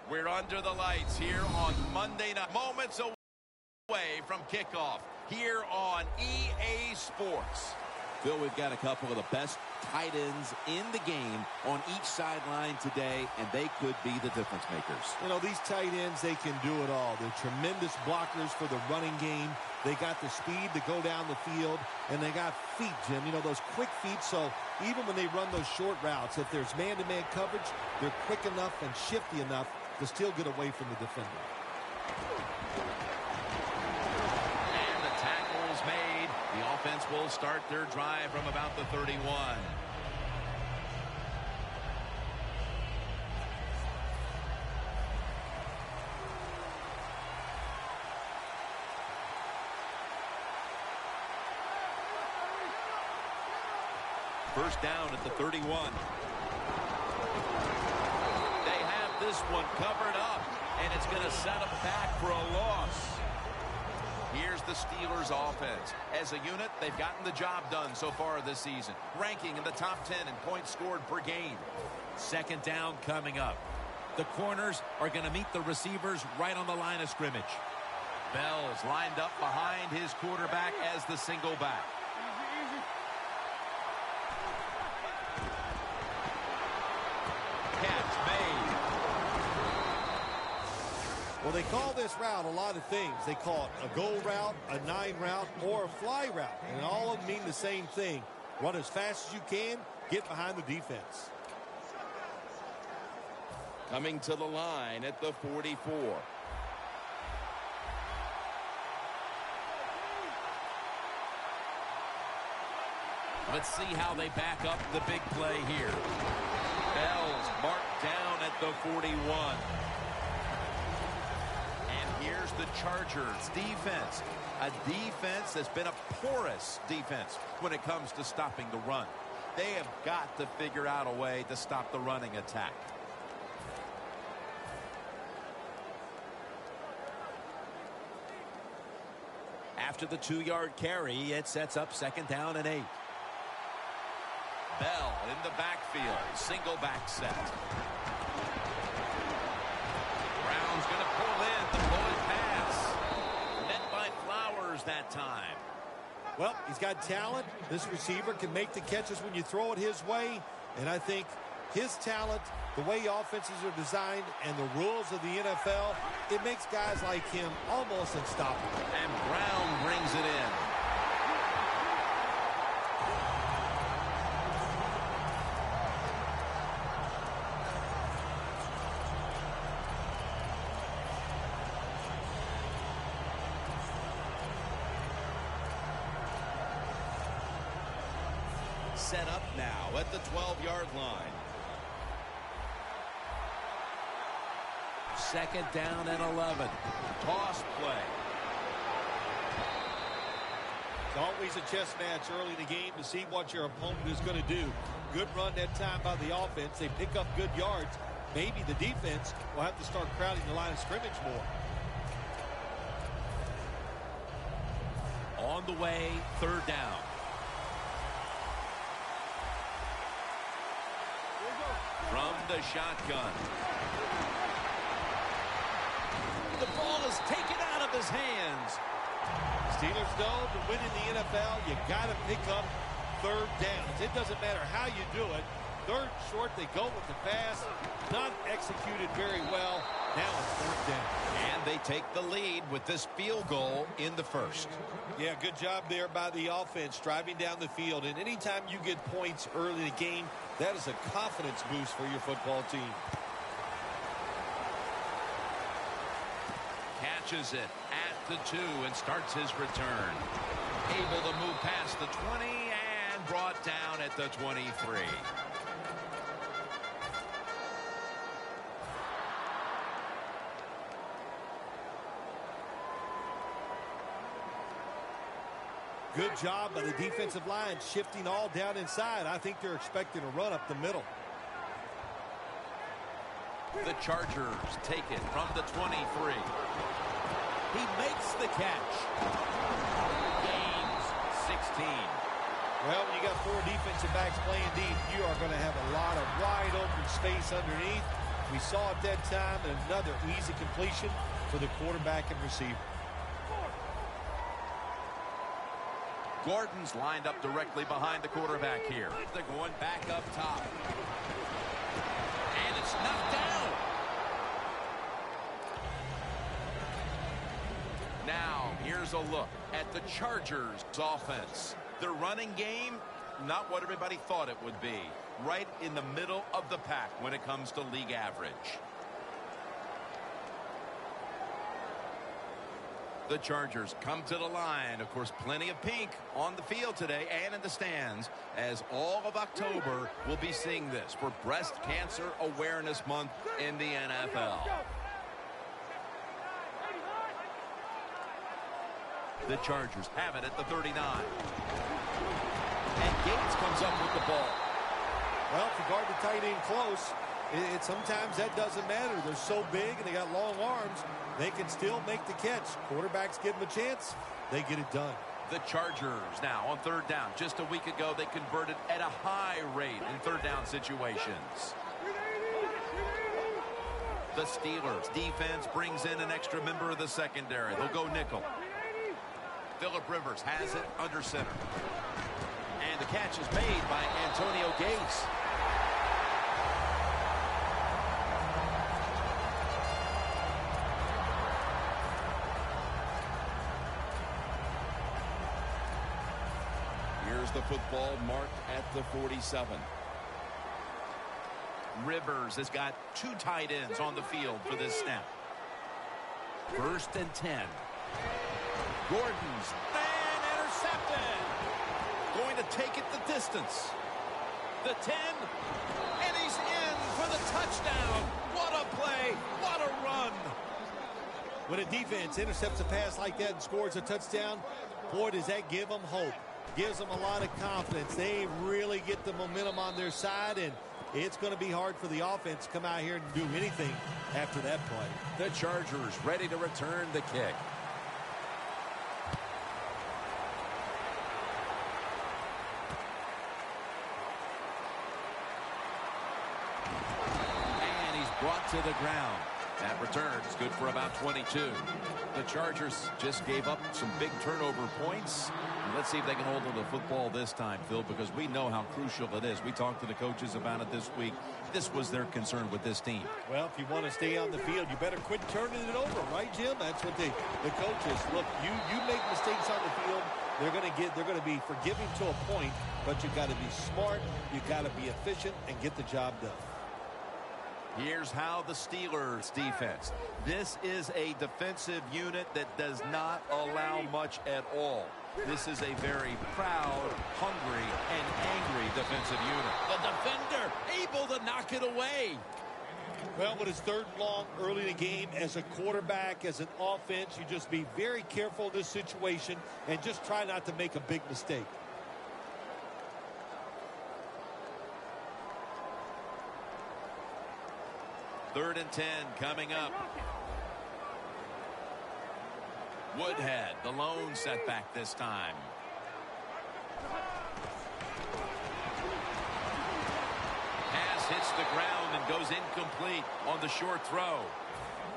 We're under the lights here on Monday night. Moments away from kickoff here on EA Sports. Phil, we've got a couple of the best tight ends in the game on each sideline today, and they could be the difference makers. You know, these tight ends, they can do it all. They're tremendous blockers for the running game. They got the speed to go down the field, and they got feet, Jim. You know, those quick feet, so even when they run those short routes, if there's man-to-man coverage, they're quick enough and shifty enough to still get away from the defender. And the tackle is made. The offense will start their drive from about the 31. First down at the 31. They have this one covered up, and it's going to set them back for a loss. Here's the Steelers offense. As a unit, they've gotten the job done so far this season, ranking in the top 10 in points scored per game. Second down coming up. The corners are going to meet the receivers right on the line of scrimmage. Bell's lined up behind his quarterback as the single back. Catch made. Well, they call this route a lot of things. They call it a go route, a 9 route, or a fly route. And all of them mean the same thing. Run as fast as you can, get behind the defense. Coming to the line at the 44. Let's see how they back up the big play here. Bell's marked down at the 41. And here's the Chargers defense. A defense that's been a porous defense when it comes to stopping the run. They have got to figure out a way to stop the running attack. After the 2-yard carry, it sets up second down and 8. Bell in the backfield. Single back set. Brown's going to pull in the bullet pass. Met by Flowers that time. Well, he's got talent. This receiver can make the catches when you throw it his way. And I think his talent, the way offenses are designed, and the rules of the NFL, it makes guys like him almost unstoppable. And Brown brings it in. Set up now at the 12-yard line. Second down and 11. Toss play. It's always a chess match early in the game to see what your opponent is going to do. Good run that time by the offense. They pick up good yards. Maybe the defense will have to start crowding the line of scrimmage more. On the way, third down. From the shotgun. The ball is taken out of his hands. Steelers know to win in the NFL, you got to pick up third downs. It doesn't matter how you do it. Third short, they go with the pass. Not executed very well. Now it's fourth down. And they take the lead with this field goal in the first. Yeah, good job there by the offense, driving down the field. And anytime you get points early in the game, that is a confidence boost for your football team. Catches it at the 2 and starts his return. Able to move past the 20 and brought down at the 23. Good job by the defensive line, shifting all down inside. I think they're expecting a run up the middle. The Chargers take it from the 23. He makes the catch. Gains 16. Well, when you got 4 defensive backs playing deep, you are going to have a lot of wide open space underneath. We saw it that time, and another easy completion for the quarterback and receiver. Gordon's lined up directly behind the quarterback here. They're going back up top. And it's knocked down. Now, here's a look at the Chargers' offense. Their running game, not what everybody thought it would be. Right in the middle of the pack when it comes to league average. The Chargers come to the line. Of course, plenty of pink on the field today and in the stands, as all of October will be seeing this for Breast Cancer Awareness Month in the NFL. The Chargers have it at the 39. And Gates comes up with the ball. Well, if you guard the tight end close, sometimes that doesn't matter. They're so big and they got long arms, they can still make the catch. Quarterbacks give them a chance, they get it done. The Chargers now on third down. Just a week ago, they converted at a high rate in third down situations. The Steelers defense brings in an extra member of the secondary. They'll go nickel. Phillip Rivers has it under center. And the catch is made by Antonio Gates. Here's the football marked at the 47. Rivers has got two tight ends on the field for this snap. 1st and 10. Gordon's man intercepted. Going to take it the distance. The 10, and he's in for the touchdown. What a play. What a run. When a defense intercepts a pass like that and scores a touchdown, boy, does that give them hope. Gives them a lot of confidence. They really get the momentum on their side, and it's going to be hard for the offense to come out here and do anything after that play. The Chargers ready to return the kick. Brought to the ground. That return is good for about 22. The Chargers just gave up some big turnover points. Let's see if they can hold on to the football this time, Phil, because we know how crucial it is. We talked to the coaches about it this week. This was their concern with this team. Well, if you want to stay on the field, you better quit turning it over, right, Jim? That's what the coaches look. You make mistakes on the field, they're going to be forgiving to a point, but you got to be smart, you got to be efficient, and get the job done. Here's how the Steelers defense. This is a defensive unit that does not allow much at all. This is a very proud, hungry, and angry defensive unit. The defender able to knock it away. Well, when it's 3rd and long early in the game, as a quarterback, as an offense, you just be very careful in this situation and just try not to make a big mistake. Third and 10 coming up. Woodhead, the lone setback this time. Pass hits the ground and goes incomplete on the short throw.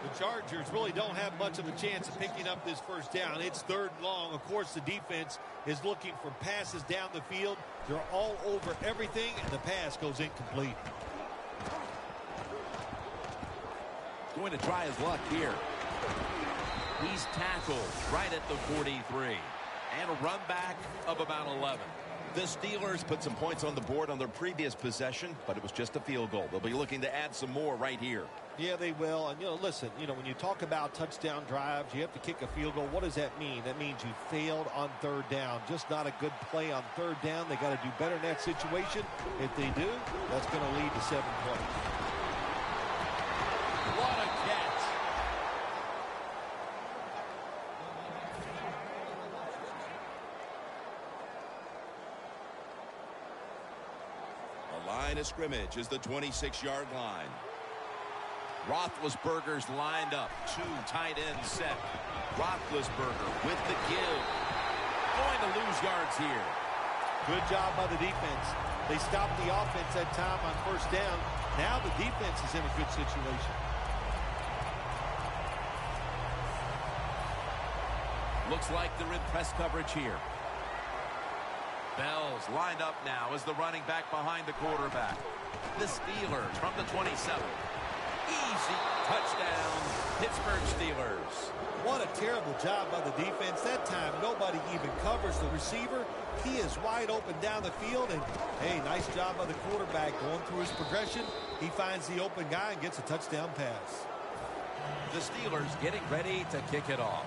The Chargers really don't have much of a chance of picking up this first down. It's 3rd and long. Of course, the defense is looking for passes down the field. They're all over everything, and the pass goes incomplete. Going to try his luck here. He's tackled right at the 43. And a run back of about 11. The Steelers put some points on the board on their previous possession, but it was just a field goal. They'll be looking to add some more right here. Yeah, they will. And, listen, when you talk about touchdown drives, you have to kick a field goal. What does that mean? That means you failed on 3rd down. Just not a good play on 3rd down. They got to do better in that situation. If they do, that's going to lead to 7 points. What a catch. The line of scrimmage is the 26-yard line. Roethlisberger's lined up. 2 tight ends set. Roethlisberger with the give. Going to lose yards here. Good job by the defense. They stopped the offense that time on 1st down. Now the defense is in a good situation. Looks like they're in press coverage here. Bell's lined up now as the running back behind the quarterback. The Steelers from the 27. Easy touchdown, Pittsburgh Steelers. What a terrible job by the defense. That time, nobody even covers the receiver. He is wide open down the field. And, hey, nice job by the quarterback going through his progression. He finds the open guy and gets a touchdown pass. The Steelers getting ready to kick it off.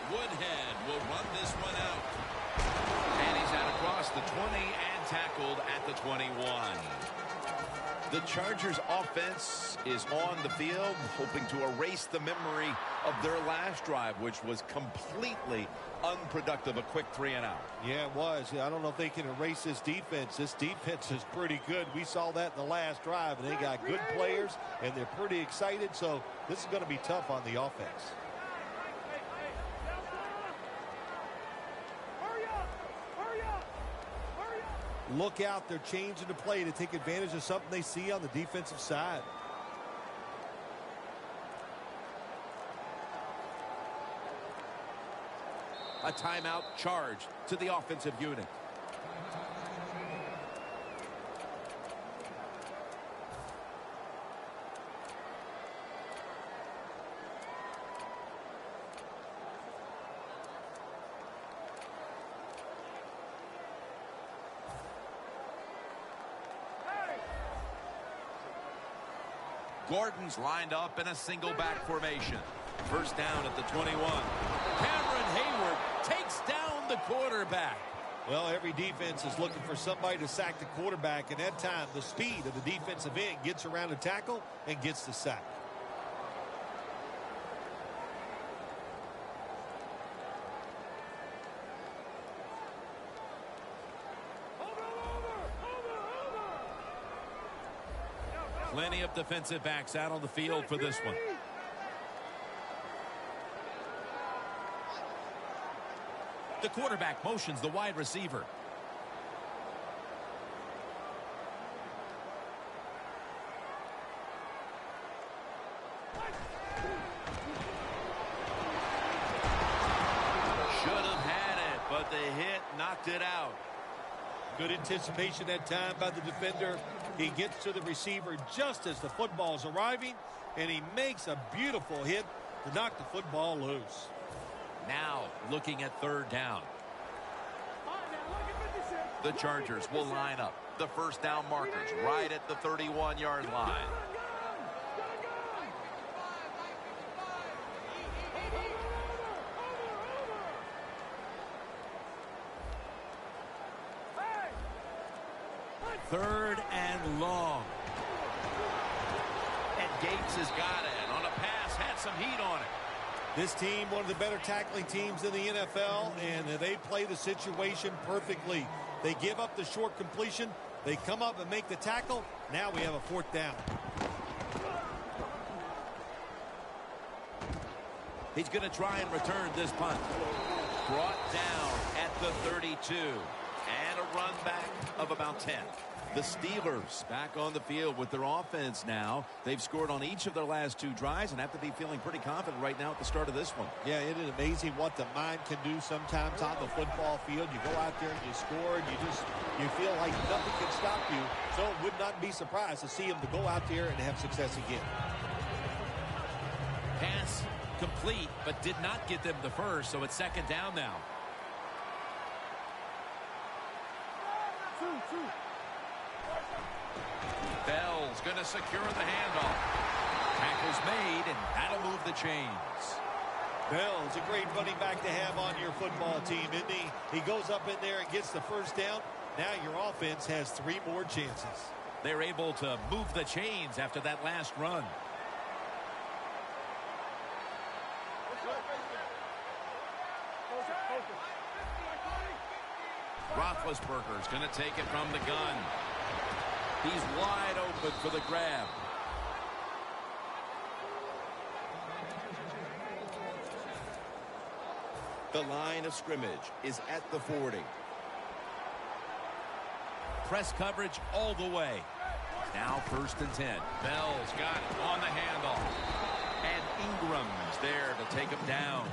Woodhead will run this one out. And he's out across the 20 and tackled at the 21. The Chargers offense is on the field, hoping to erase the memory of their last drive, which was completely unproductive, a quick 3-and-out. Yeah, it was. I don't know if they can erase this defense. This defense is pretty good. We saw that in the last drive, and they got good players, and they're pretty excited, so this is going to be tough on the offense. Look out, they're changing the play to take advantage of something they see on the defensive side. A timeout charge to the offensive unit. Gordon's lined up in a single back formation. First down at the 21. Cameron Hayward takes down the quarterback. Well, every defense is looking for somebody to sack the quarterback, and that time the speed of the defensive end gets around a tackle and gets the sack. Plenty of defensive backs out on the field for this one. The quarterback motions the wide receiver. Should have had it, but the hit knocked it out. Good anticipation that time by the defender. He gets to the receiver just as the football's arriving, and he makes a beautiful hit to knock the football loose. Now looking at third down. The Chargers will line up. The first down markers right at the 31-yard line. Third and long. And Gates has got it on a pass, had some heat on it. This team, one of the better tackling teams in the NFL, and they play the situation perfectly. They give up the short completion. They come up and make the tackle. Now we have a fourth down. He's going to try and return this punt. Brought down at the 32. And a run back of about 10. The Steelers back on the field with their offense now. They've scored on each of their last two drives and have to be feeling pretty confident right now at the start of this one. Yeah, it is amazing what the mind can do sometimes on the football field. You go out there and you score, and you feel like nothing can stop you. So it would not be surprised to see them to go out there and have success again. Pass complete, but did not get them the first, so it's second down now. Bell's going to secure the handoff. Tackle's made, and that'll move the chains. Bell's a great running back to have on your football team, isn't he? He goes up in there and gets the first down. Now your offense has 3 more chances. They're able to move the chains after that last run. Roethlisberger's going to take it from the gun. He's wide open for the grab. The line of scrimmage is at the 40. Press coverage all the way. Now 1st and 10. Bell's got it on the handoff. And Ingram's there to take him down.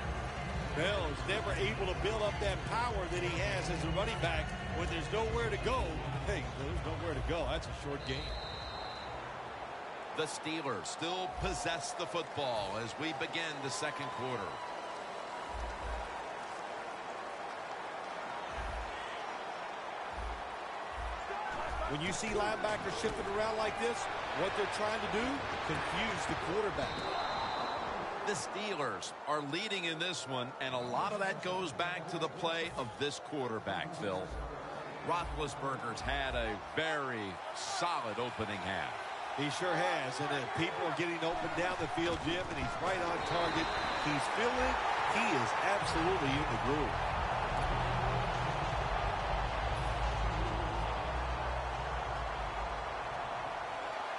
Bell's never able to build up that power that he has as a running back when there's nowhere to go. Hey, there's nowhere to go. That's a short game. The Steelers still possess the football as we begin the second quarter. When you see linebackers shifting around like this, what they're trying to do, confuse the quarterback. The Steelers are leading in this one, and a lot of that goes back to the play of this quarterback, Phil. Roethlisberger's had a very solid opening half. He sure has, and people are getting open down the field, Jim, and he's right on target. He's feeling it. He is absolutely in the groove.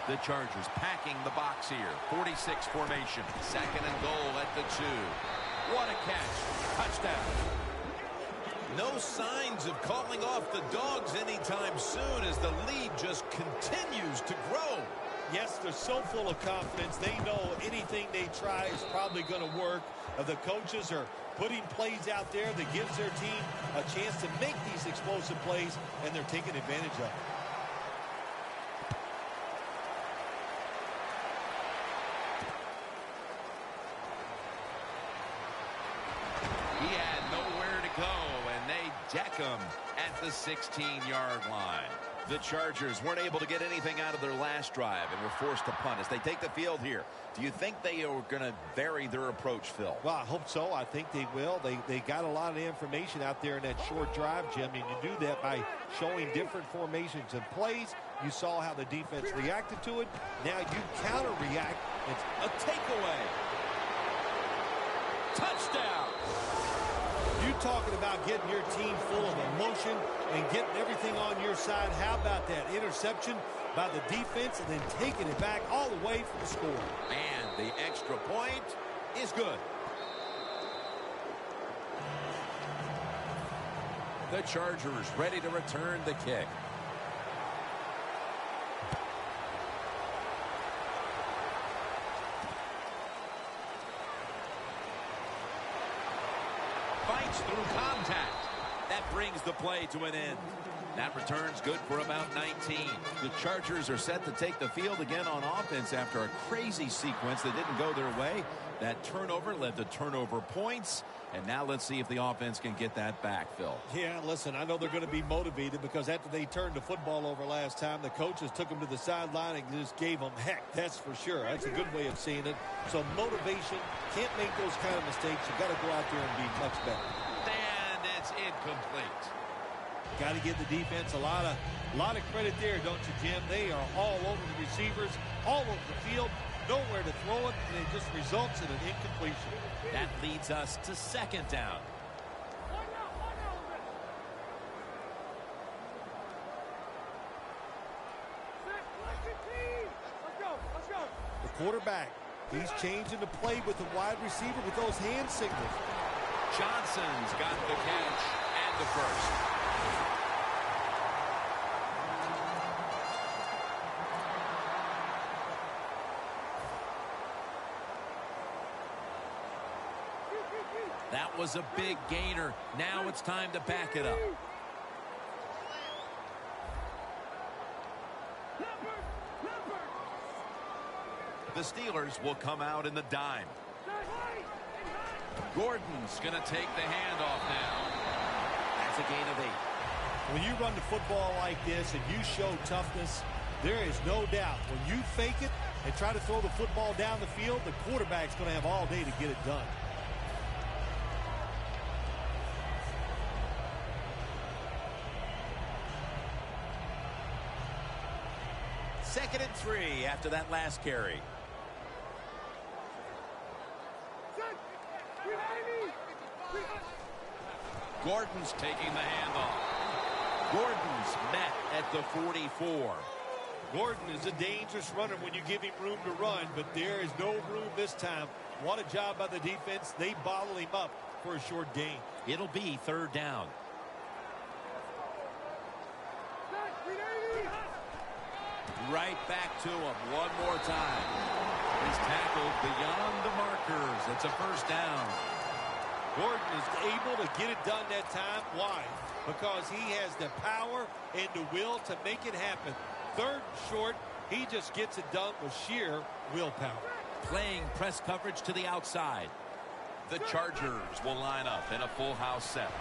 The Chargers packing the box here. 46 formation. 2nd and goal at the 2. What a catch. Touchdown. No signs of calling off the Dogs anytime soon as the lead just continues to grow. Yes, they're so full of confidence. They know anything they try is probably going to work. The coaches are putting plays out there that gives their team a chance to make these explosive plays, and they're taking advantage of it. He had nowhere to go, and they deck him at the 16-yard line. The Chargers weren't able to get anything out of their last drive and were forced to punt as they take the field here. Do you think they are going to vary their approach, Phil? Well, I hope so. I think they will. They got a lot of information out there in that short drive, Jim, and you do that by showing different formations and plays. You saw how the defense reacted to it. Now you counter-react. It's A takeaway. Touchdown. you talking about getting your team full of emotion and getting everything on your side. How about that interception by the defense and then taking it back all the way for the score? And the extra point is good. The Chargers ready to return the kick. Fights through contact. That brings the play to an end. That return's good for about 19. The Chargers are set to take the field again on offense after a crazy sequence that didn't go their way. That turnover led to turnover points. And now let's see if the offense can get that back, Phil. Yeah, listen, I know they're going to be motivated because after they turned the football over last time, the coaches took them to the sideline and just gave them heck. That's for sure. That's a good way of seeing it. So motivation, can't make those kind of mistakes. You've got to go out there and be much better. And it's incomplete. Got to give the defense a lot of credit there, don't you, Jim? They are all over the receivers, all over the field, nowhere to throw it, and it just results in an incompletion. That leads us to 2nd down. The quarterback, he's changing the play with the wide receiver with those hand signals. Johnson's got the catch and the first. That was a big gainer. Now it's time to back it up. The Steelers will come out in the dime. Gordon's going to take the handoff now. That's a gain of 8. When you run the football like this and you show toughness, there is no doubt when you fake it and try to throw the football down the field, the quarterback's going to have all day to get it done. Second and 3 after that last carry. Gordon's taking the handoff. Gordon's met at the 44. Gordon is a dangerous runner when you give him room to run, but there is no room this time. What a job by the defense. They bottle him up for a short gain. It'll be 3rd down. Right back to him one more time. He's tackled beyond the markers. It's a 1st down. Gordon is able to get it done that time. Why? Because he has the power and the will to make it happen. 3rd and short, he just gets it done with sheer willpower. Playing press coverage to the outside. The Chargers will line up in a full house set.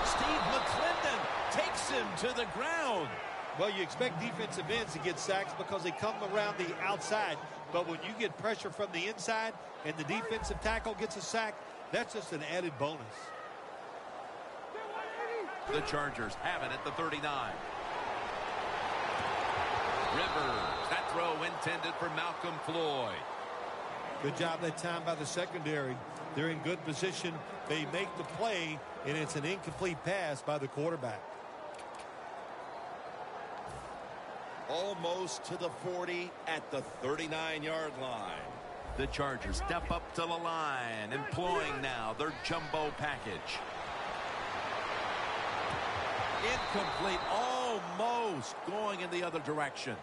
Steve McClendon takes him to the ground. Well, you expect defensive ends to get sacks because they come around the outside. But when you get pressure from the inside and the defensive tackle gets a sack, that's just an added bonus. The Chargers have it at the 39. Rivers, that throw intended for Malcolm Floyd. Good job that time by the secondary. They're in good position. They make the play, and it's an incomplete pass by the quarterback. Almost to the 40 at the 39-yard line. The Chargers step up to the line, employing now their jumbo package. Incomplete, almost going in the other direction.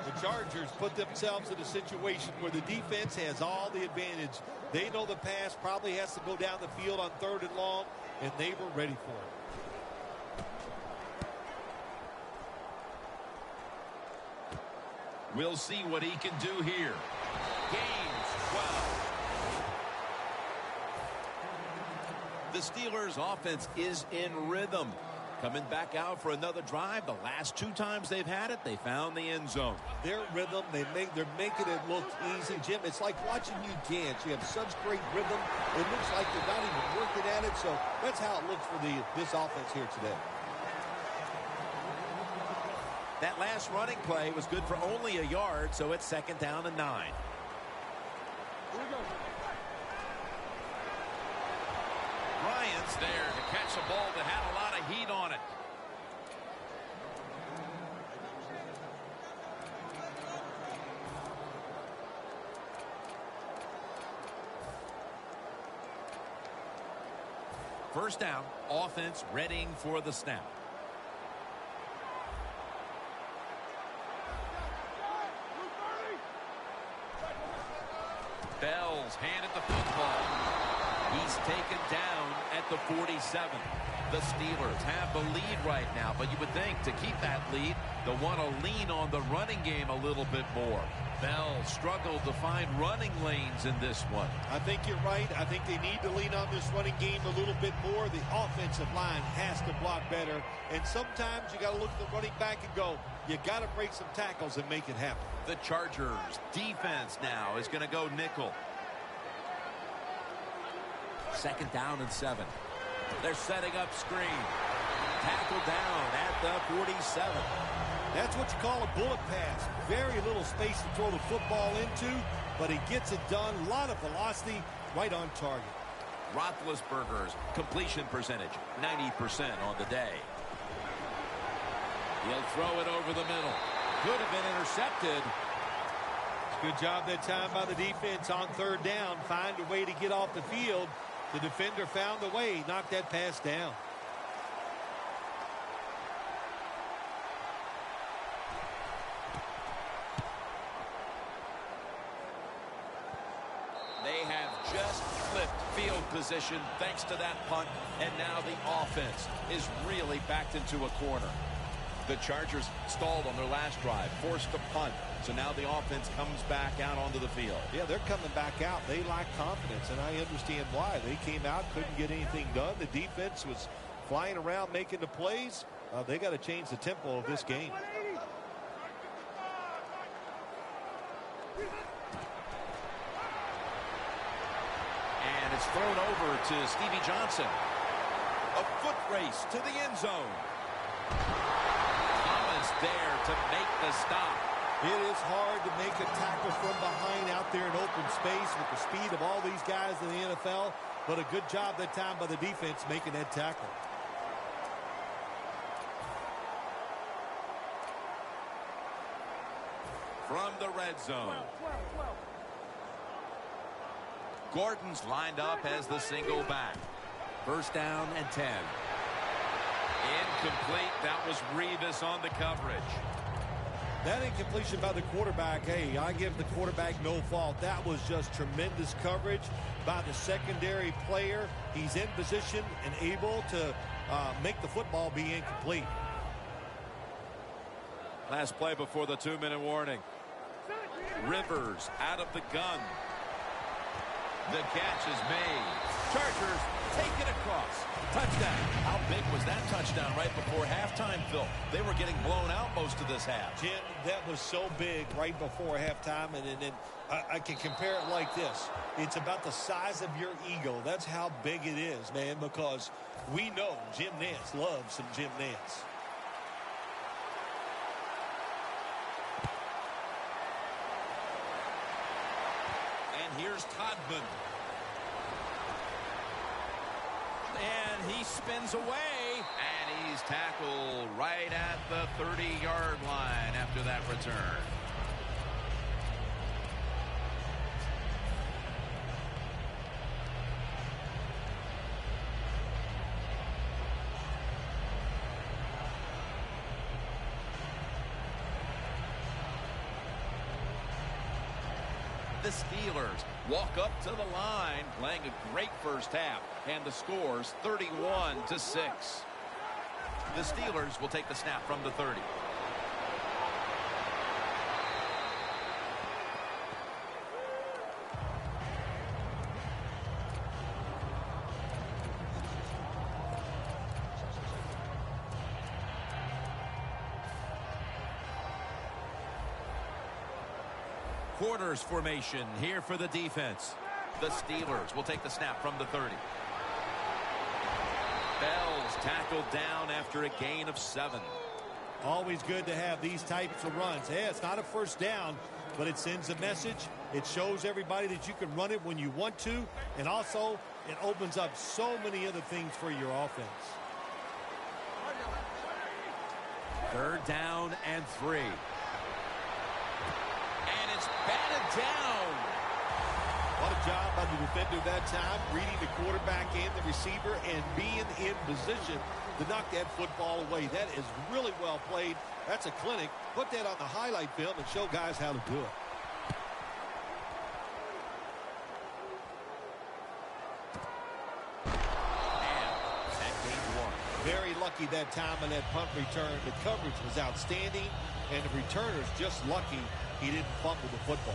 The Chargers put themselves in a situation where the defense has all the advantage. They know the pass probably has to go down the field on 3rd and long, and they were ready for it. We'll see what he can do here. Gains 12. The Steelers' offense is in rhythm. Coming back out for another drive. The last 2 times they've had it, they found the end zone. Their rhythm, they're making it look easy. Jim, it's like watching you dance. You have such great rhythm. It looks like they're not even working at it. So that's how it looks for this offense here today. That last running play was good for only a yard, so it's 2nd down and 9. Bryant's there to catch a ball that had a lot of heat on it. First down, offense readying for the snap. Bell's handed the football. He's taken down at the 47. The Steelers have the lead right now, but you would think to keep that lead, they'll want to lean on the running game a little bit more. Bell struggled to find running lanes in this one. I think you're right. I think they need to lean on this running game a little bit more. The offensive line has to block better. And sometimes you got to look at the running back and go, you got to break some tackles and make it happen. The Chargers defense now is going to go nickel. 2nd down and 7. They're setting up screen. Tackle down at the 47. That's what you call a bullet pass. Very little space to throw the football into, but he gets it done. A lot of velocity, right on target. Roethlisberger's completion percentage, 90% on the day. He'll throw it over the middle. Could have been intercepted. Good job that time by the defense on 3rd down. Find a way to get off the field. The defender found the way, knocked that pass down. They have just flipped field position thanks to that punt, and now the offense is really backed into a corner. The Chargers stalled on their last drive, forced a punt, so now the offense comes back out onto the field. Yeah, they're coming back out. They lack confidence, and I understand why. They came out, couldn't get anything done. The defense was flying around making the plays. They got to change the tempo of this game. And it's thrown over to Stevie Johnson. A foot race to the end zone. Thomas there to make the stop. It is hard to make a tackle from behind out there in open space with the speed of all these guys in the NFL, but a good job that time by the defense making that tackle. from the red zone. Gordon's lined up as the single back. First down and 10. Incomplete. That was Revis on the coverage. That incompletion by the quarterback, hey, I give the quarterback no fault. That was just tremendous coverage by the secondary player. He's in position and able to make the football be incomplete. Last play before the 2-minute warning. Rivers out of the gun. The catch is made. Chargers take it across. Touchdown. How big was that touchdown right before halftime, Phil? They were getting blown out most of this half. Jim, that was so big right before halftime, and then I can compare it like this. It's about the size of your ego. That's how big it is, man, because we know Jim Nantz loves some Jim Nantz. And here's Todman. And he spins away. And he's tackled right at the 30-yard line after that return. The Steelers walk up to the line, playing a great first half, and the score's 31-6. The Steelers will take the snap from the 30. Quarters formation here for the defense. The Steelers will take the snap from the 30. Bell's tackled down after a gain of 7. Always good to have these types of runs. Hey, it's not a first down, but it sends a message. It shows everybody that you can run it when you want to, and also it opens up so many other things for your offense. Third down and 3. Batted down. What a job by the defender that time, reading the quarterback and the receiver and being in position to knock that football away. That is really well played. That's a clinic. Put that on the highlight film and show guys how to do it. And that gained 1. Very lucky that time on that punt return. The coverage was outstanding, and the returner's just lucky he didn't fumble the football.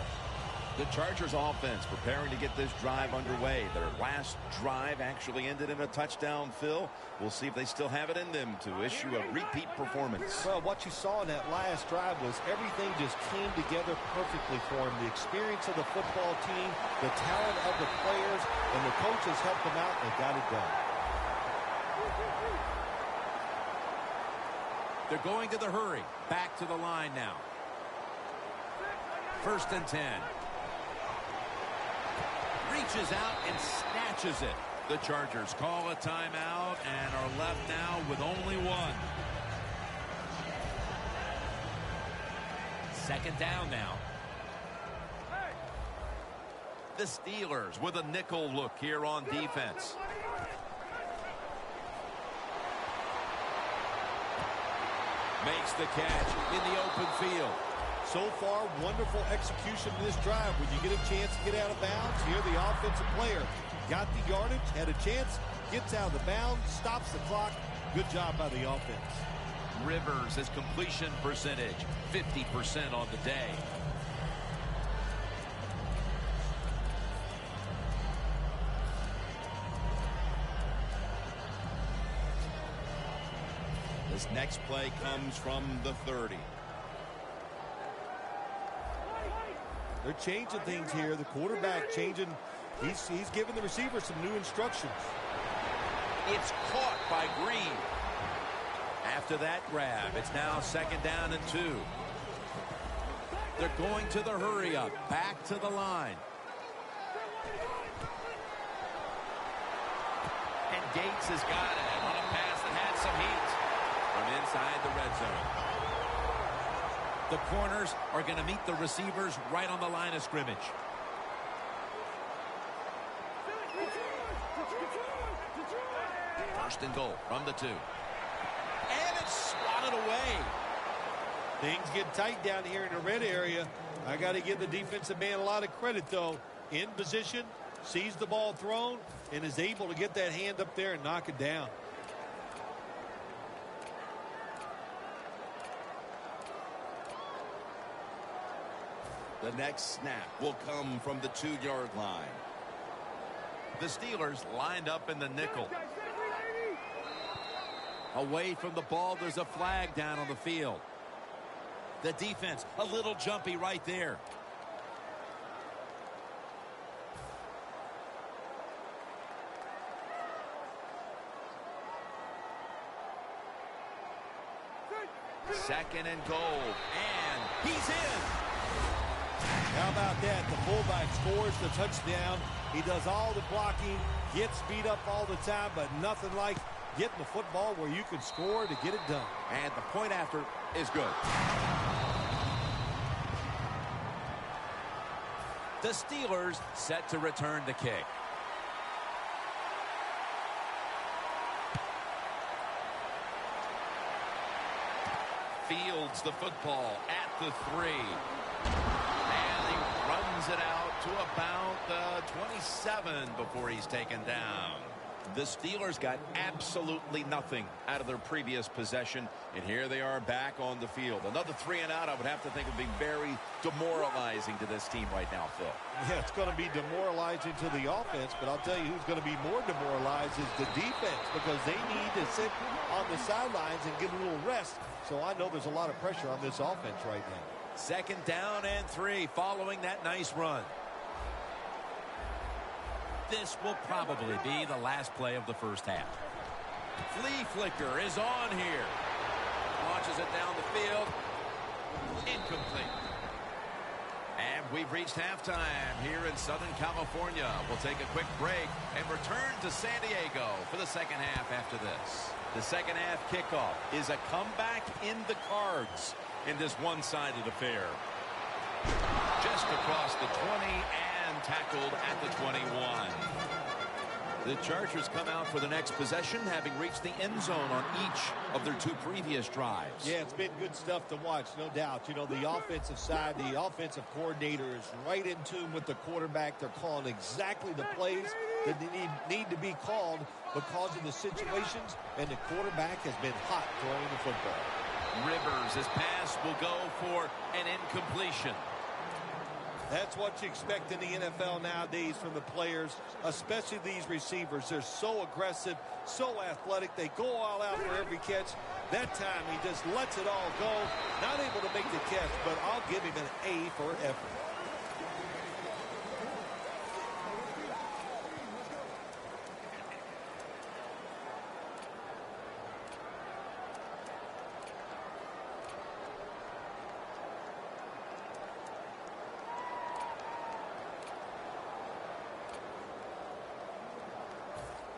The Chargers offense preparing to get this drive underway. Their last drive actually ended in a touchdown, Phil. We'll see if they still have it in them to issue a repeat performance. Well, what you saw in that last drive was everything just came together perfectly for him. The experience of the football team, the talent of the players, and the coaches helped them out and got it done. They're going to the hurry. Back to the line now. First and 10. Reaches out and snatches it. The Chargers call a timeout and are left now with only 1. Second down now. The Steelers with a nickel look here on defense. Makes the catch in the open field. So far, wonderful execution in this drive. When you get a chance to get out of bounds, here the offensive player got the yardage, had a chance, gets out of the bounds, stops the clock. Good job by the offense. Rivers, his completion percentage, 50% on the day. This next play comes from the 30. They're changing things here. The quarterback changing. He's giving the receiver some new instructions. It's caught by Green. After that grab, it's now second down and 2. They're going to the hurry up. Back to the line. And Gates has got it on a pass that had some heat. From inside the red zone. The corners are going to meet the receivers right on the line of scrimmage. First and goal from the 2. And it's swatted away. Things get tight down here in the red area. I got to give the defensive man a lot of credit, though. In position, sees the ball thrown, and is able to get that hand up there and knock it down. The next snap will come from the 2-yard line. The Steelers lined up in the nickel. Away from the ball, there's a flag down on the field. The defense, a little jumpy right there. Second and goal. And he's in. How about that? The fullback scores the touchdown. He does all the blocking, gets beat up all the time, but nothing like getting the football where you can score to get it done. And the point after is good. The Steelers set to return the kick. Fields the football at the 3. And he runs it out to about the 27 before he's taken down. The Steelers got absolutely nothing out of their previous possession, and here they are back on the field. Another 3 and out, I would have to think, would be very demoralizing to this team right now, Phil. Yeah, it's going to be demoralizing to the offense, but I'll tell you who's going to be more demoralized is the defense, because they need to sit on the sidelines and get a little rest. So I know there's a lot of pressure on this offense right now. Second down and 3 following that nice run. This will probably be the last play of the first half. Flea flicker is on here. Launches it down the field. Incomplete. And we've reached halftime here in Southern California. We'll take a quick break and return to San Diego for the second half after this. The second half kickoff is a comeback in the cards in this one-sided affair. Just across the 20 and tackled at the 21. The Chargers come out for the next possession, having reached the end zone on each of their 2 previous drives. Yeah, it's been good stuff to watch, no doubt. You know, the offensive side, the offensive coordinator is right in tune with the quarterback. They're calling exactly the plays that they need to be called because of the situations, and the quarterback has been hot throwing the football. Rivers, his pass will go for an incompletion. That's what you expect in the NFL nowadays from the players, especially these receivers. They're so aggressive, so athletic. They go all out for every catch. That time he just lets it all go. Not able to make the catch, but I'll give him an A for effort.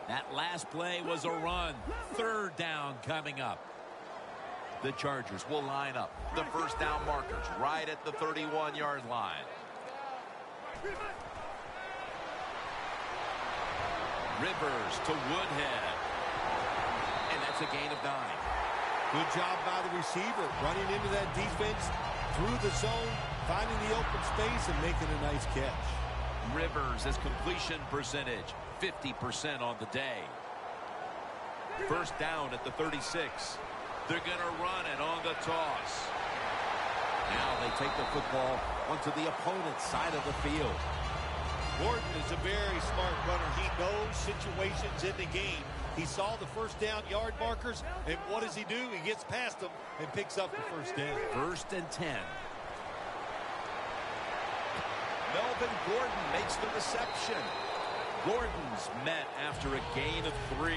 That last play was a run. Third down coming up. The Chargers will line up. The first down markers right at the 31-yard line. Rivers to Woodhead. And that's a gain of 9. Good job by the receiver, running into that defense through the zone, finding the open space and making a nice catch. Rivers, his completion percentage, 50% on the day. First down at the 36. They're going to run it on the toss. Now they take the football onto the opponent's side of the field. Gordon is a very smart runner. He knows situations in the game. He saw the first down yard markers, and what does he do? He gets past them and picks up the first down. First and 10. Melvin Gordon makes the reception. Gordon's met after a gain of 3.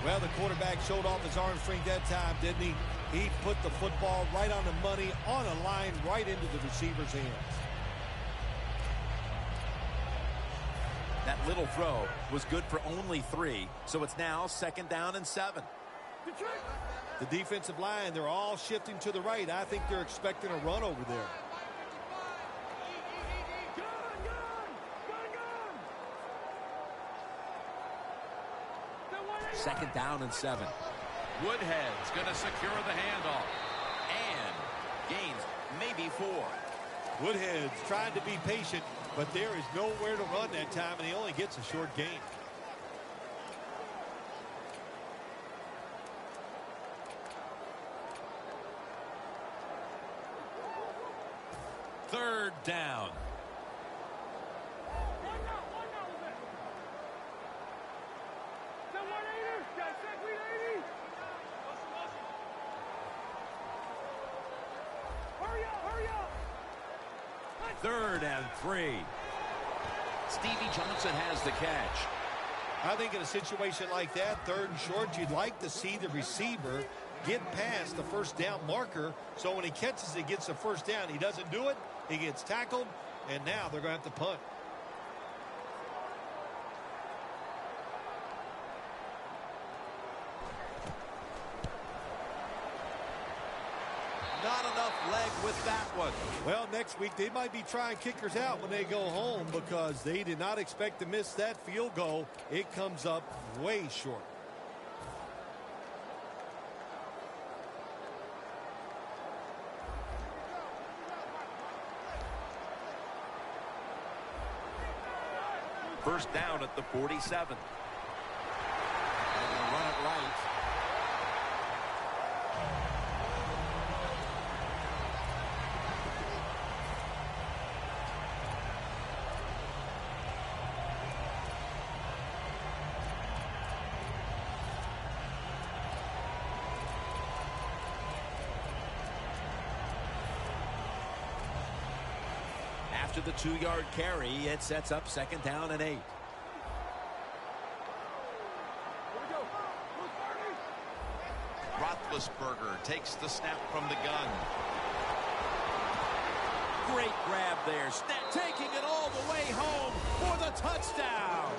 Well, the quarterback showed off his arm strength that time, didn't he? He put the football right on the money, on a line, right into the receiver's hands. That little throw was good for only 3, so it's now second down and 7. The defensive line, they're all shifting to the right. I think they're expecting a run over there. Second down and 7. Woodhead's going to secure the handoff. And gains maybe 4. Woodhead's trying to be patient, but there is nowhere to run that time, and he only gets a short gain. Third down. Third and 3. Stevie Johnson has the catch. I think in a situation like that, third and short, you'd like to see the receiver get past the first down marker, so when he catches it, gets the first down. He doesn't do it, he gets tackled, and now they're going to have to punt. Not enough leg with that one. Well, next week they might be trying kickers out when they go home because they did not expect to miss that field goal. It comes up way short. First down at the 47. They're going to run it right. After the 2-yard carry, it sets up second down and 8. Roethlisberger takes the snap from the gun. Great grab there. Taking it all the way home for the touchdown.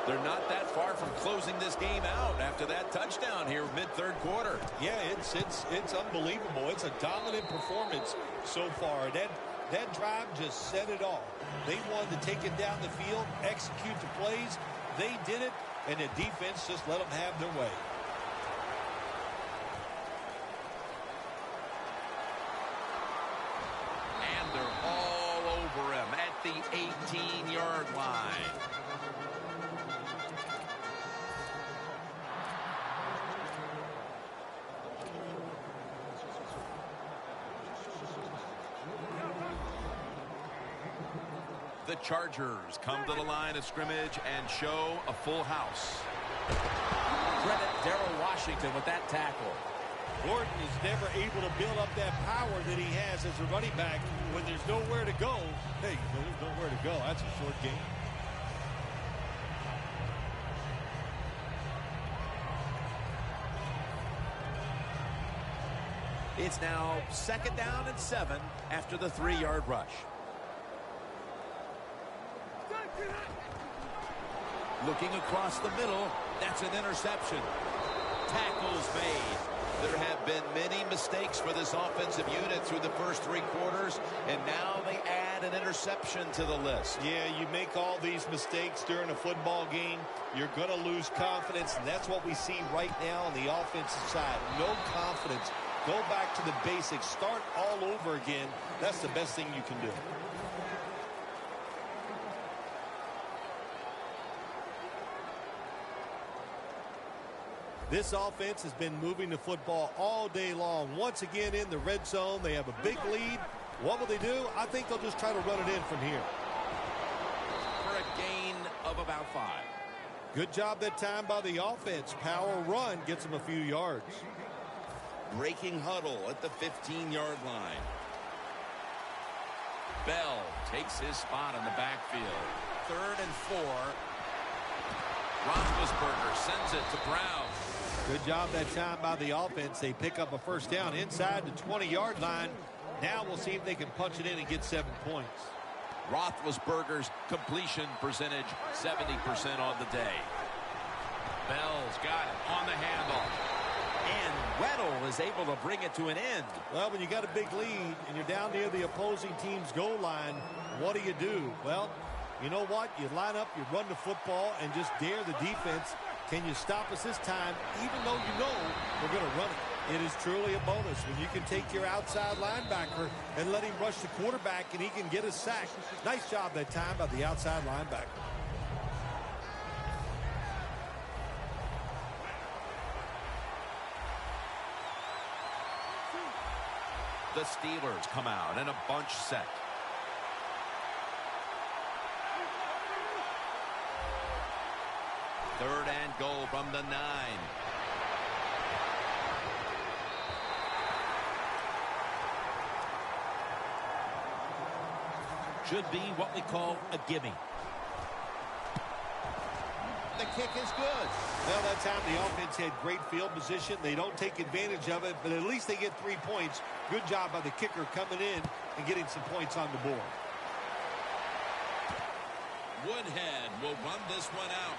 They're not that far from closing this game out after that touchdown here mid-third quarter. Yeah, it's unbelievable. It's a dominant performance so far. That drive just set it all. They wanted to take it down the field, execute the plays. They did it, and the defense just let them have their way. And they're all over him at the 18-yard line. The Chargers come to the line of scrimmage and show a full house. Credit Darrell Washington with that tackle. Gordon is never able to build up that power that he has as a running back when there's nowhere to go. Hey, there's nowhere to go. That's a short game. It's now second down and 7 after the 3-yard rush. Looking across the middle, that's an interception. Tackles made. There have been many mistakes for this offensive unit through the first 3 quarters, and now they add an interception to the list. Yeah, you make all these mistakes during a football game, you're going to lose confidence, and that's what we see right now on the offensive side. No confidence. Go back to the basics. Start all over again. That's the best thing you can do. This offense has been moving the football all day long. Once again in the red zone, they have a big lead. What will they do? I think they'll just try to run it in from here. For a gain of about 5. Good job that time by the offense. Power run gets them a few yards. Breaking huddle at the 15-yard line. Bell takes his spot in the backfield. 3rd and 4. Roethlisberger sends it to Brown. Good job that time by the offense. They pick up a first down inside the 20-yard line. Now we'll see if they can punch it in and get 7 points. Roethlisberger's completion percentage, 70% on the day. Bell's got it on the handle. And Weddle is able to bring it to an end. Well, when you got a big lead and you're down near the opposing team's goal line, what do? Well, you know what? You line up, you run the football, and just dare the defense. Can you stop us this time, even though you know we're going to run it? It is truly a bonus when you can take your outside linebacker and let him rush the quarterback and he can get a sack. Nice job that time by the outside linebacker. The Steelers come out in a bunch set. Third and goal from the 9. Should be what we call a gimme. The kick is good. Well, that time the offense had great field position. They don't take advantage of it, but at least they get 3 points. Good job by the kicker coming in and getting some points on the board. Woodhead will run this one out.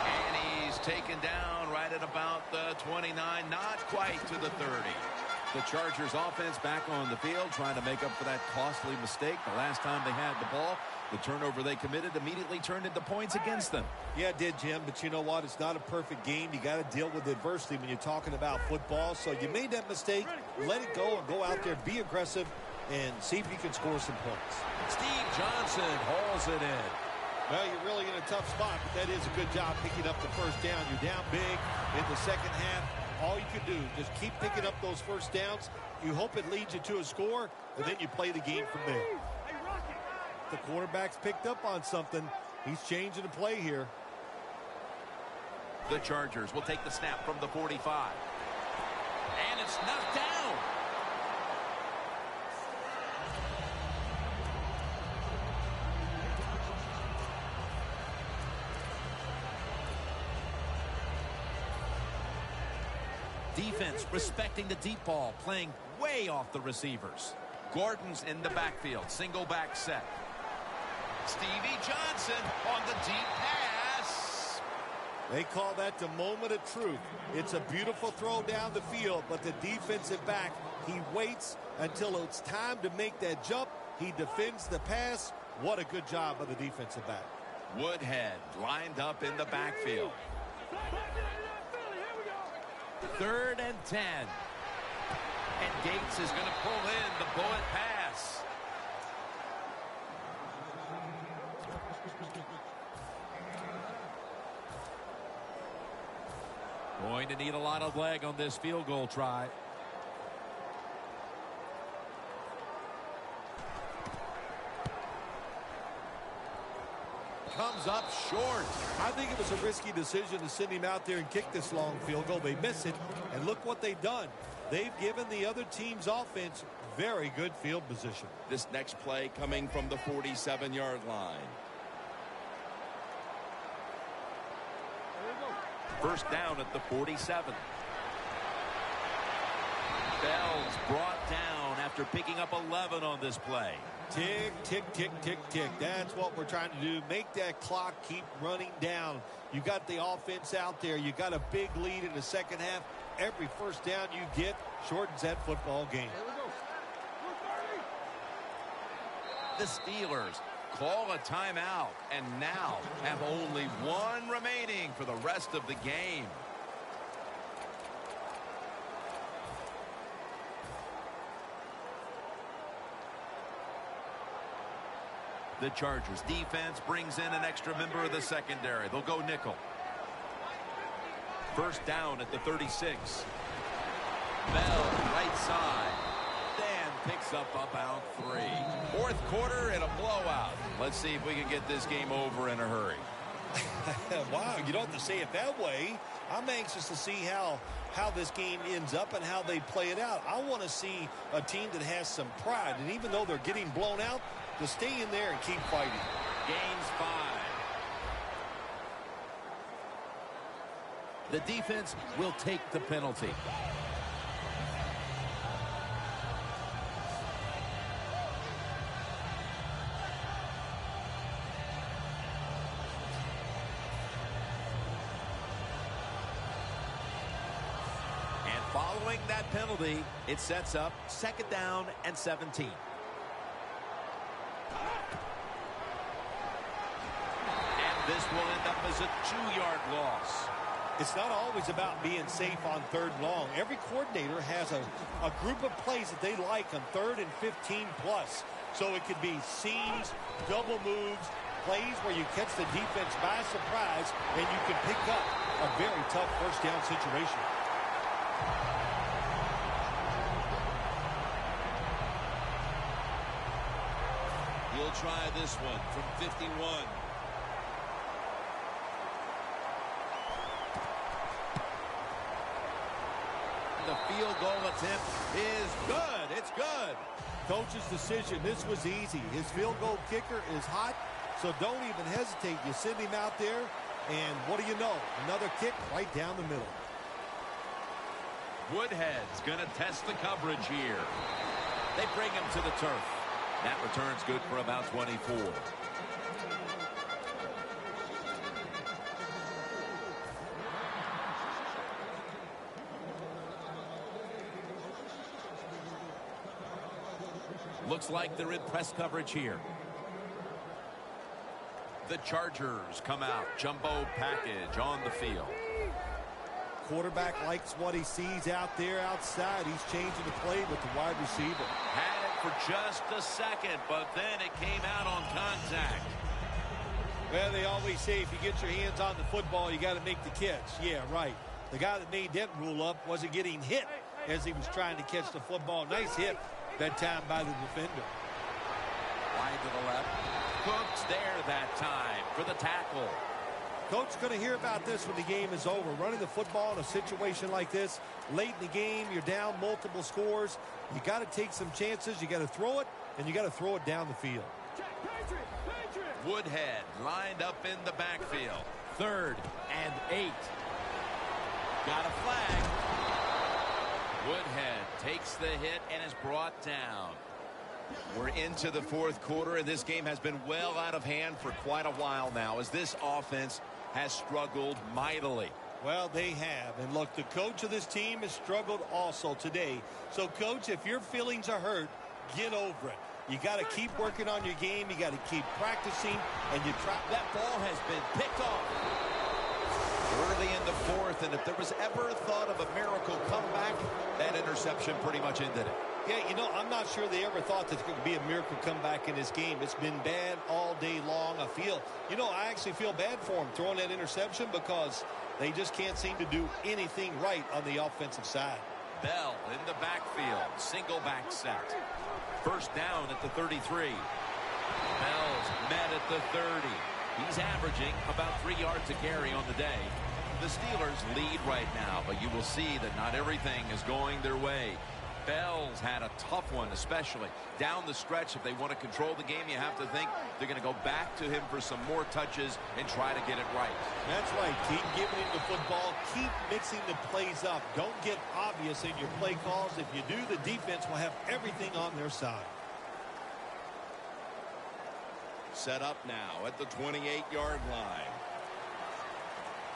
And he's taken down right at about the 29, not quite to the 30. The Chargers offense back on the field trying to make up for that costly mistake. The last time they had the ball, the turnover they committed immediately turned into points against them. Yeah, it did, Jim, but you know what? It's not a perfect game. You got to deal with adversity when you're talking about football. So you made that mistake. Let it go and go out there, be aggressive, and see if you can score some points. Steve Johnson hauls it in. Well, you're really in a tough spot, but that is a good job picking up the first down. You're down big in the second half. All you can do, just keep picking up those first downs. You hope it leads you to a score, and then you play the game from there. The quarterback's picked up on something. He's changing the play here. The Chargers will take the snap from the 45. And it's knocked down. Defense respecting the deep ball, playing way off the receivers. Gordon's in the backfield, single back set. Stevie Johnson on the deep pass. They call that the moment of truth. It's a beautiful throw down the field, but the defensive back, he waits until it's time to make that jump. He defends the pass. What a good job by the defensive back. Woodhead lined up in the backfield. 3rd and 10. And Gates is going to pull in the bullet pass. Going to need a lot of leg on this field goal try. Comes up short. I think it was a risky decision to send him out there and kick this long field goal. They miss it, and look what they've done. They've given the other team's offense very good field position. This next play coming from the 47-yard line. First down at the 47. Bell's brought down after picking up 11 on this play. Tick, tick, tick, tick, tick. That's what we're trying to do. Make that clock keep running down. You got the offense out there. You got a big lead in the second half. Every first down you get shortens that football game. The Steelers call a timeout and now have only one remaining for the rest of the game. The Chargers defense brings in an extra member of the secondary. They'll go nickel. First down at the 36. Bell, right side. Dan picks up about 3. Fourth quarter and a blowout. Let's see if we can get this game over in a hurry. Wow, you don't have to say it that way. I'm anxious to see how this game ends up and how they play it out. I want to see a team that has some pride, and even though they're getting blown out, to stay in there and keep fighting. Gains 5. The defense will take the penalty. Following that penalty, it sets up 2nd down and 17. And this will end up as a 2-yard loss. It's not always about being safe on 3rd and long. Every coordinator has a group of plays that they like on 3rd and 15 plus. So it could be seams, double moves, plays where you catch the defense by surprise and you can pick up a very tough 1st down situation. He'll try this one from 51. The field goal attempt is good. It's good. Coach's decision, this was easy. His field goal kicker is hot, so don't even hesitate. You send him out there, and what do you know? Another kick right down the middle. Woodhead's going to test the coverage here. They bring him to the turf. That return's good for about 24. Looks like they're in press coverage here. The Chargers come out. Jumbo package on the field. Quarterback likes what he sees out there outside. He's changing the play with the wide receiver. Had it for just a second, but then it came out on contact. Well, they always say if you get your hands on the football, you got to make the catch. Yeah, right. The guy that made that rule up wasn't getting hit as he was trying to catch the football. Nice hit that time by the defender. Wide to the left. Cooks there that time for the tackle. Coach going to hear about this when the game is over. Running the football in a situation like this, late in the game, you're down multiple scores. You got to take some chances. You got to throw it, and you got to throw it down the field. Woodhead lined up in the backfield. 3rd and 8. Got a flag. Woodhead takes the hit and is brought down. We're into the 4th quarter, and this game has been well out of hand for quite a while now as this offense has struggled mightily. Well, they have. And look, the coach of this team has struggled also today. So, Coach, if your feelings are hurt, get over it. You got to keep working on your game. You got to keep practicing, and you try. That ball has been picked off early in the 4th, and if there was ever a thought of a miracle comeback, that interception pretty much ended it. Yeah, you know, I'm not sure they ever thought there's going to be a miracle comeback in this game. It's been bad all day long. I actually feel bad for them throwing that interception because they just can't seem to do anything right on the offensive side. Bell in the backfield, single back set. 1st down at the 33. Bell's met at the 30. He's averaging about 3 yards a carry on the day. The Steelers lead right now, but you will see that not everything is going their way. Bell's had a tough one, especially down the stretch. If they want to control the game, you have to think they're going to go back to him for some more touches and try to get it right. That's right. Keep giving him the football. Keep mixing the plays up. Don't get obvious in your play calls. If you do, the defense will have everything on their side. Set up now at the 28-yard line.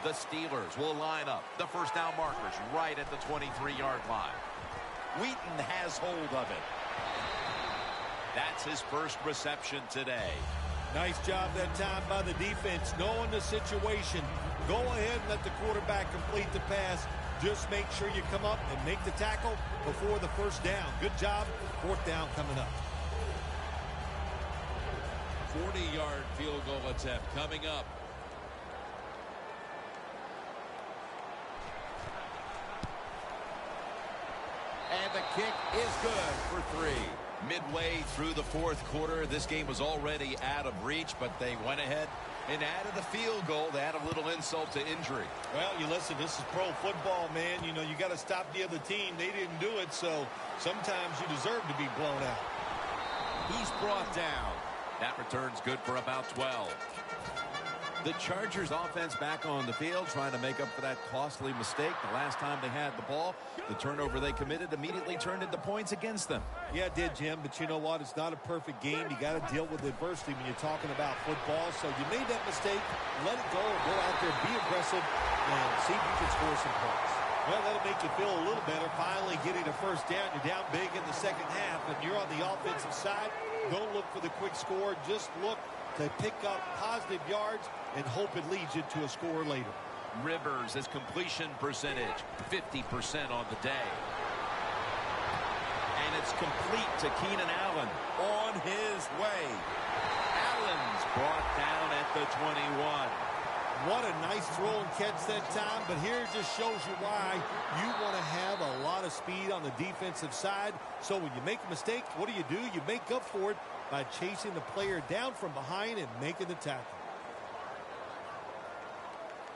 The Steelers will line up. The 1st down markers right at the 23-yard line. Wheaton has hold of it. That's his first reception today. Nice job that time by the defense, knowing the situation. Go ahead and let the quarterback complete the pass. Just make sure you come up and make the tackle before the 1st down. Good job. 4th down coming up. 40-yard field goal attempt coming up. And the kick is good for 3. Midway through the 4th quarter, this game was already out of reach, but they went ahead and added a field goal to add a little insult to injury. Well, you listen, this is pro football, man. You know, you got to stop the other team. They didn't do it, so sometimes you deserve to be blown out. He's brought down. That return's good for about 12. The Chargers offense back on the field trying to make up for that costly mistake. The last time they had the ball, the turnover they committed immediately turned into points against them. Yeah, it did, Jim, but you know what? It's not a perfect game. You got to deal with adversity when you're talking about football. So you made that mistake, let it go, go out there, be aggressive, and see if you can score some points. Well, that'll make you feel a little better. Finally getting a first down. You're down big in the second half, and you're on the offensive side. Don't look for the quick score. Just look to pick up positive yards and hope it leads you to a score later. Rivers, his completion percentage, 50% on the day. And it's complete to Keenan Allen on his way. Allen's brought down at the 21. What a nice throw and catch that time, but here it just shows you why you want to have a lot of speed on the defensive side. So when you make a mistake, what do? You make up for it by chasing the player down from behind and making the tackle.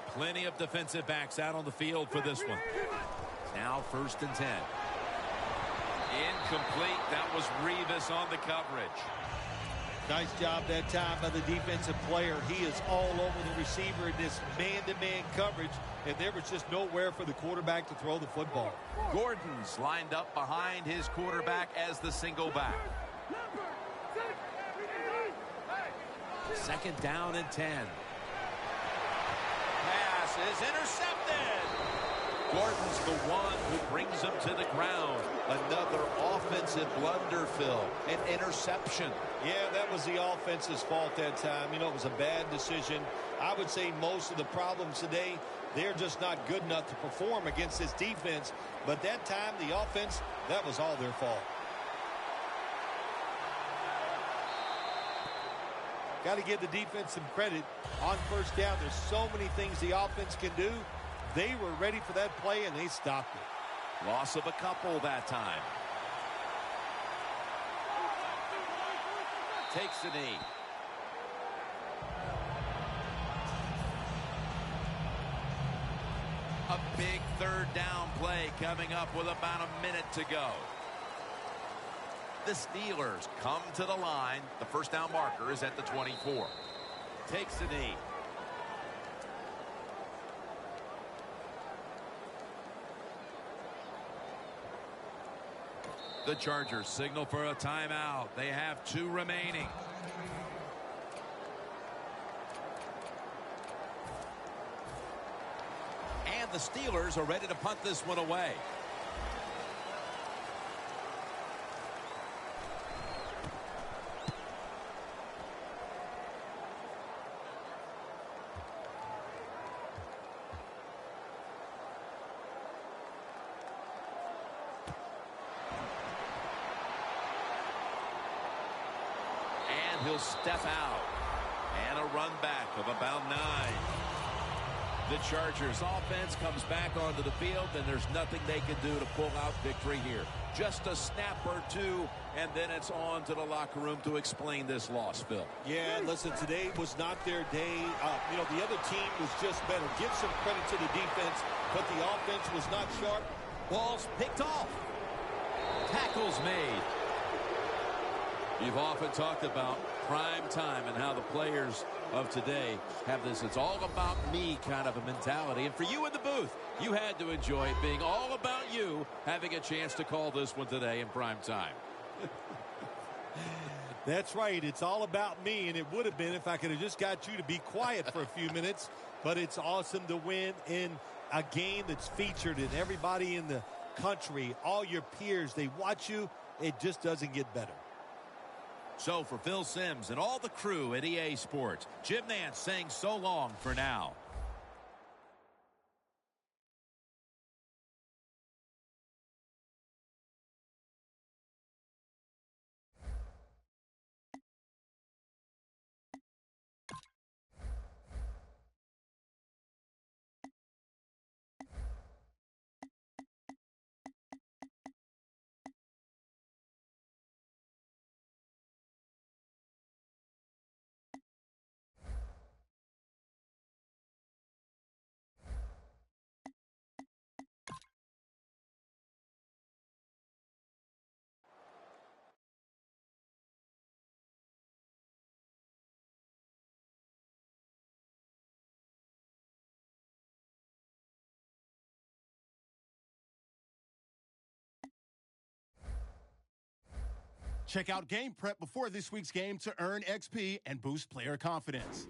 Plenty of defensive backs out on the field for this one. Now 1st and 10. Incomplete. That was Revis on the coverage. Nice job that time by the defensive player. He is all over the receiver in this man-to-man coverage, and there was just nowhere for the quarterback to throw the football. Gordon's lined up behind his quarterback as the single back. 2nd down and 10. Pass is intercepted. Gordon's the one who brings him to the ground. Another offensive blunder, Phil. An interception. Yeah, that was the offense's fault that time. You know, it was a bad decision. I would say most of the problems today, they're just not good enough to perform against this defense. But that time, the offense, that was all their fault. Got to give the defense some credit. On 1st down, there's so many things the offense can do. They were ready for that play, and they stopped it. Loss of a couple that time. Takes a knee. A big 3rd down play coming up with about a minute to go. The Steelers come to the line. The 1st down marker is at the 24. Takes a knee. The Chargers signal for a timeout. They have 2 remaining. And the Steelers are ready to punt this one away. He'll step out. And a run back of about 9. The Chargers offense comes back onto the field, and there's nothing they can do to pull out victory here. Just a snap or two, and then it's on to the locker room to explain this loss, Phil. Yeah, listen, today was not their day. You know, the other team was just better. Give some credit to the defense, but the offense was not sharp. Ball's picked off. Tackles made. You've often talked about prime time and how the players of today have this "it's all about me" kind of a mentality. And for you in the booth, you had to enjoy it being all about you, having a chance to call this one today in prime time. That's right. It's all about me, and it would have been if I could have just got you to be quiet for a few minutes. But it's awesome to win in a game that's featured in everybody in the country. All your peers, they watch you. It just doesn't get better. So for Phil Simms and all the crew at EA Sports, Jim Nantz saying so long for now. Check out Game Prep before this week's game to earn XP and boost player confidence.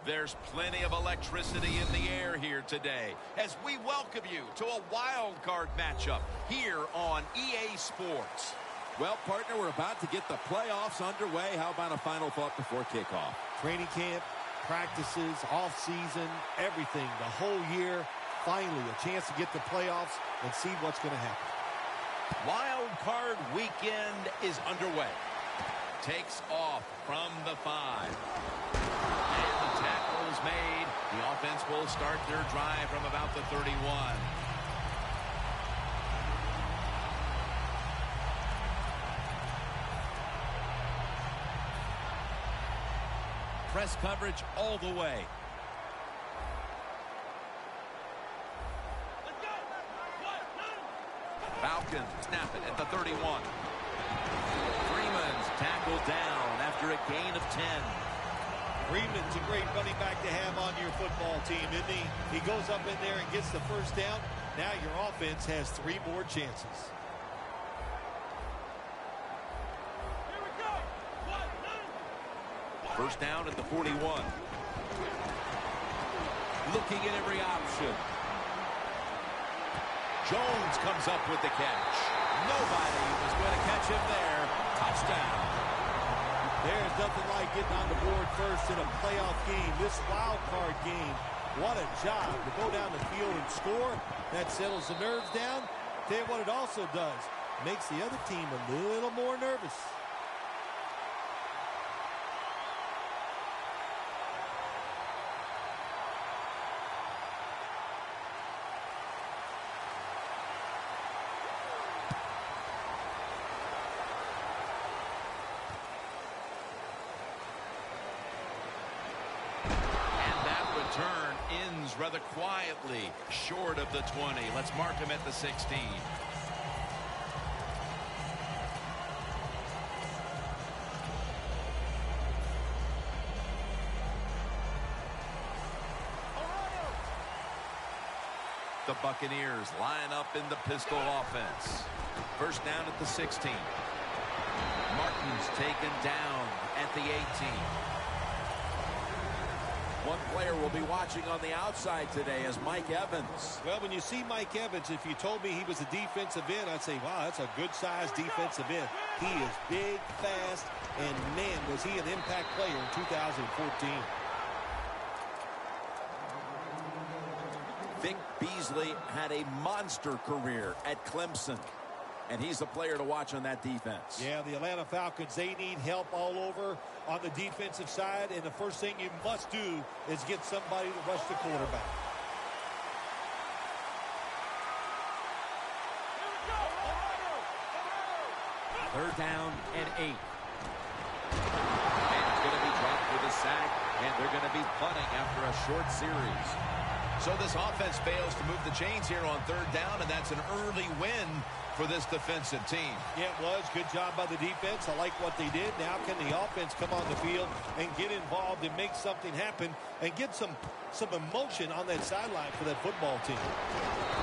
There's plenty of electricity in the air here today as we welcome you to a wild card matchup here on EA Sports. Well, partner, we're about to get the playoffs underway. How about a final thought before kickoff? Training camp, practices, off-season, everything, the whole year. Finally, a chance to get to playoffs and see what's going to happen. Wild card weekend is underway. Takes off from the 5. And the tackle is made. The offense will start their drive from about the 31. Press coverage all the way. Falcons snap it at the 31. Freeman's tackled down after a gain of 10. Freeman's a great running back to have on your football team, isn't he? He goes up in there and gets the first down. Now your offense has 3 more chances. First down at the 41. Looking at every option. Jones comes up with the catch. Nobody was going to catch him there. Touchdown. There's nothing like getting on the board first in a playoff game. This wild card game, what a job to go down the field and score. That settles the nerves down. Tell you what it also does. Makes the other team a little more nervous. Turn ends rather quietly, short of the 20. Let's mark him at the 16. The Buccaneers line up in the pistol offense. First down at the 16. Martin's taken down at the 18. One player we'll be watching on the outside today is Mike Evans. Well, when you see Mike Evans, if you told me he was a defensive end, I'd say, wow, that's a good-sized defensive end. He is big, fast, and, man, was he an impact player in 2014. Vic Beasley had a monster career at Clemson, and he's the player to watch on that defense. Yeah, the Atlanta Falcons, they need help all over on the defensive side, and the first thing you must do is get somebody to rush the quarterback. Third down and 8. And it's going to be dropped with a sack, and they're going to be punting after a short series. So this offense fails to move the chains here on third down, and that's an early win for this defensive team. Yeah, it was. Good job by the defense. I like what they did. Now can the offense come on the field and get involved and make something happen and get some emotion on that sideline for that football team.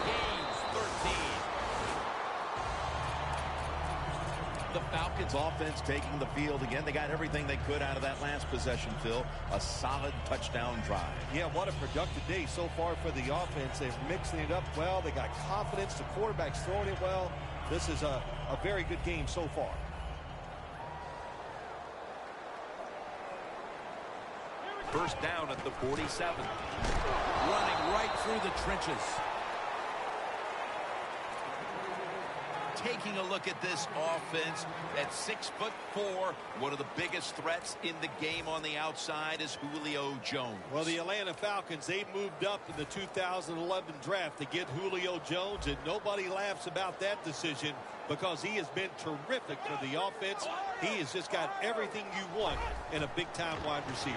Gains 13. The Falcons offense taking the field again. They got everything they could out of that last possession, Phil. A solid touchdown drive. Yeah, what a productive day so far for the offense. They're mixing it up well. They got confidence. The quarterback's throwing it well. This is a very good game so far. First down at the 47. Running right through the trenches. Taking a look at this offense at 6'4", one of the biggest threats in the game on the outside is Julio Jones. Well, the Atlanta Falcons, they moved up in the 2011 draft to get Julio Jones, and nobody laughs about that decision because he has been terrific for the offense. He has just got everything you want in a big-time wide receiver.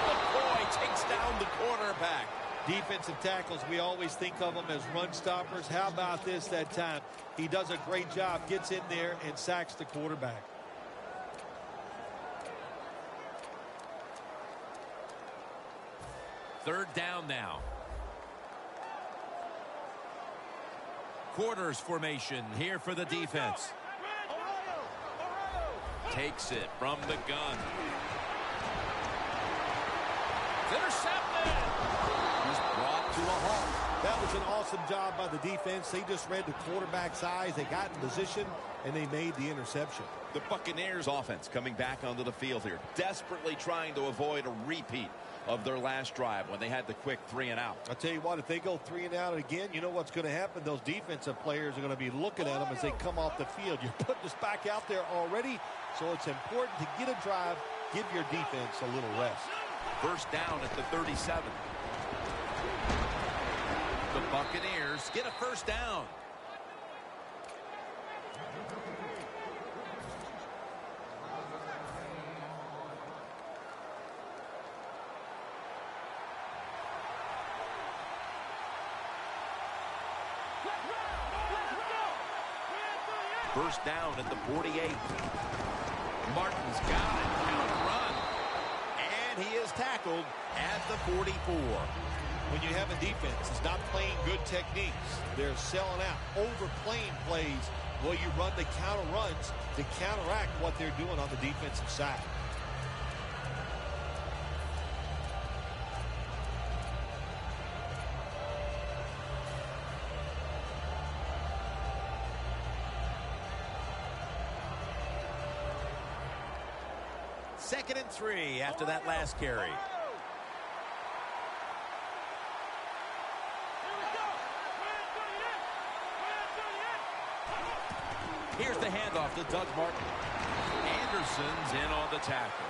McCoy takes down the quarterback. Defensive tackles, we always think of them as run stoppers. How about this that time? He does a great job, gets in there and sacks the quarterback. Third down now. Quarters formation here for the defense. Takes it from the gun. intercepted. He's brought to a halt. That was an awesome job by the defense. They just read the quarterback's eyes. They got in position, and they made the interception. The Buccaneers offense coming back onto the field here, desperately trying to avoid a repeat of their last drive when they had the quick 3-and-out. I'll tell you what, if they go 3-and-out again, you know what's going to happen? Those defensive players are going to be looking at them as they come off the field. You're putting us back out there already, so it's important to get a drive, give your defense a little rest. First down at the 37. The Buccaneers get a first down. First down at the 48. Martin's got it. Counter run. And he is tackled at the 44. When you have a defense that's not playing good techniques, they're selling out, overplaying plays while you run the counter runs to counteract what they're doing on the defensive side. Second and 3 after that last carry. Here's the handoff to Doug Martin. Anderson's in on the tackle.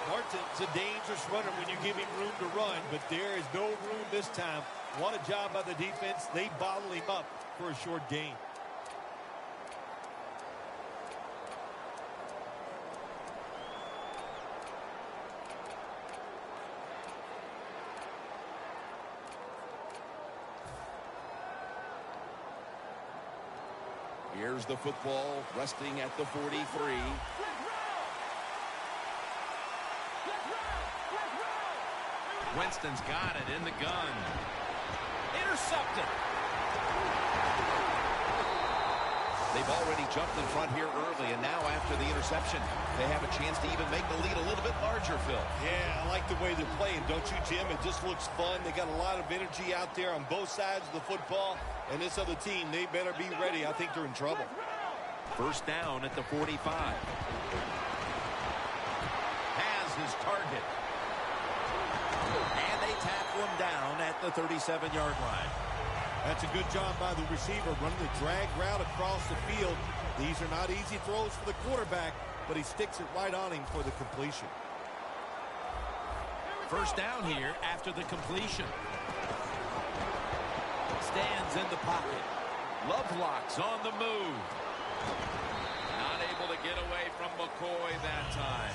Martin's a dangerous runner when you give him room to run, but there is no room this time. What a job by the defense. They bottle him up for a short gain. Here's the football resting at the 43. Winston's got it in the gun. Intercepted. They've already jumped in front here early, and now after the interception, they have a chance to even make the lead a little bit larger, Phil. Yeah, I like the way they're playing, don't you, Jim? It just looks fun. They got a lot of energy out there on both sides of the football, and this other team, they better be ready. I think they're in trouble. First down at the 45. Has his target. And they tackle him down at the 37-yard line. That's a good job by the receiver, running the drag route across the field. These are not easy throws for the quarterback, but he sticks it right on him for the completion. First down here after the completion. Stands in the pocket. Lovelock's on the move. Not able to get away from McCoy that time.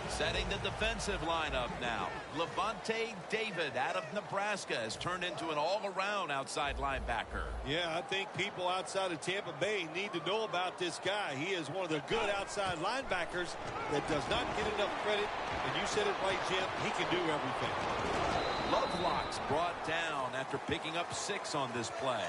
Setting the defensive lineup now. Levante David out of Nebraska has turned into an all-around outside linebacker. Yeah, I think people outside of Tampa Bay need to know about this guy. He is one of the good outside linebackers that does not get enough credit. And you said it right, Jim. He can do everything. Lovelock's brought down after picking up 6 on this play.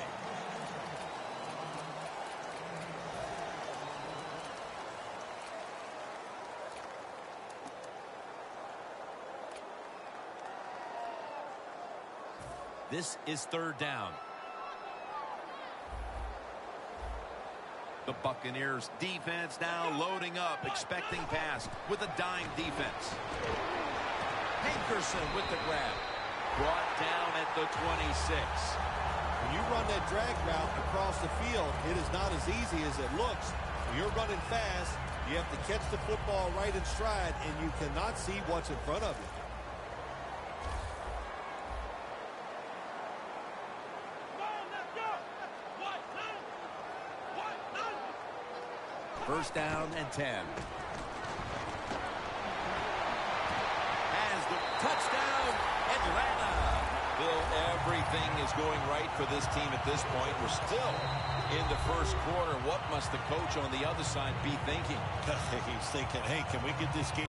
This is third down. The Buccaneers defense now loading up, expecting pass with a dime defense. Hankerson with the grab. Brought down at the 26. When you run that drag route across the field, it is not as easy as it looks. When you're running fast, you have to catch the football right in stride, and you cannot see what's in front of you. First down and 10. Has the touchdown, Atlanta. Bill, everything is going right for this team at this point. We're still in the first quarter. What must the coach on the other side be thinking? He's thinking, hey, can we get this game?